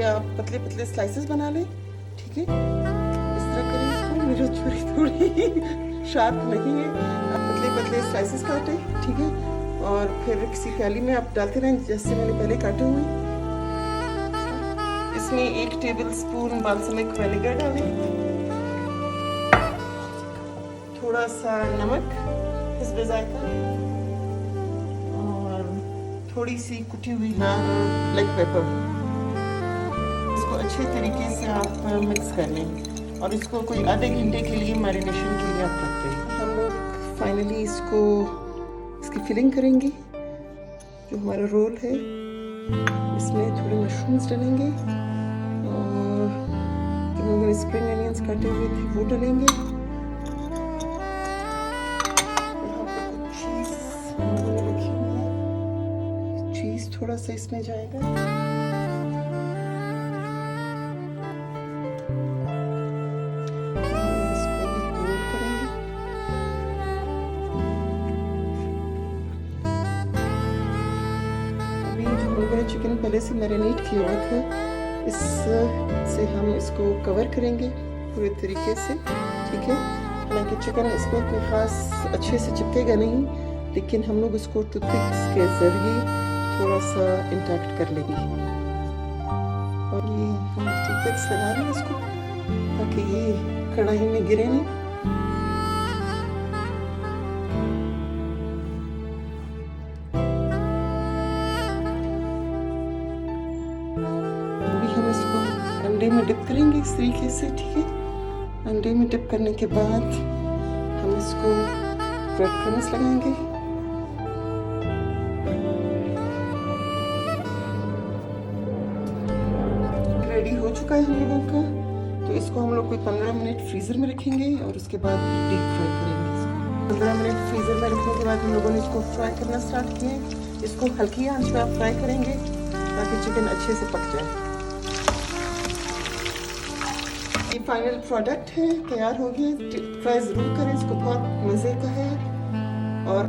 आप पतले पतले स्लाइसेस बना लें, ठीक है। इस तरह करें इसको, मेरी छुरी थोड़ी शार्प नहीं है। आप पतले पतले स्लाइसेस काटें, ठीक है, और फिर किसी प्याली में आप डालते रहें जैसे मैंने पहले काटे हुए। इसमें 1 टेबल स्पून बाल्समिक विनेगर डालें, थोड़ा सा नमक हिस्ब जायका, और थोड़ी सी कुटी हुई लाल ब्लैक पेपर। इसको अच्छे तरीके से आप मिक्स कर लें और इसको कोई आधे घंटे के लिए मैरिनेशन के लिए आप रख दें। हम लोग फाइनली इसकी फिलिंग करेंगे। जो हमारा रोल है इसमें थोड़े मशरूम्स डालेंगे और जो मैंने स्प्रिंग अनियंस काटे हुए थे वो डालेंगे। चीज़ थोड़ा सा इसमें जाएगा। इसको रोल करेंगे। अभी जो हम लोगों ने चिकन पहले से मैरिनेट किया हुआ था, इससे हम इसको कवर करेंगे पूरे तरीके से, ठीक है। हालांकि चिकन इसमें कोई ख़ास अच्छे से चिपकेगा नहीं, लेकिन हम लोग इसको टूथपिक्स के ज़रिए थोड़ा सा इंटैक्ट कर लेंगे। और ये हम टूथपिक्स लगा रहे हैं इसको ताकि ये कढ़ाई में गिरे नहीं। अभी हम इसको अंडे में डिप करेंगे इस तरीके से, ठीक है। अंडे में डिप करने के बाद हम इसको ब्रेड क्रम्स लगाएंगे। रेडी हो चुका है हम लोगों का, तो इसको हम लोग कोई 15 मिनट फ्रीज़र में रखेंगे और उसके बाद डीप फ्राई करेंगे इसको। 15 मिनट फ्रीज़र में रखने के बाद हम लोगों ने इसको फ्राई करना स्टार्ट किया है। इसको हल्की आंच पे आप फ्राई करेंगे ताकि चिकन अच्छे से पक जाए। ये फाइनल प्रोडक्ट है, तैयार हो गया। ट्राई ज़रूर करें इसको, बहुत मज़े का है। और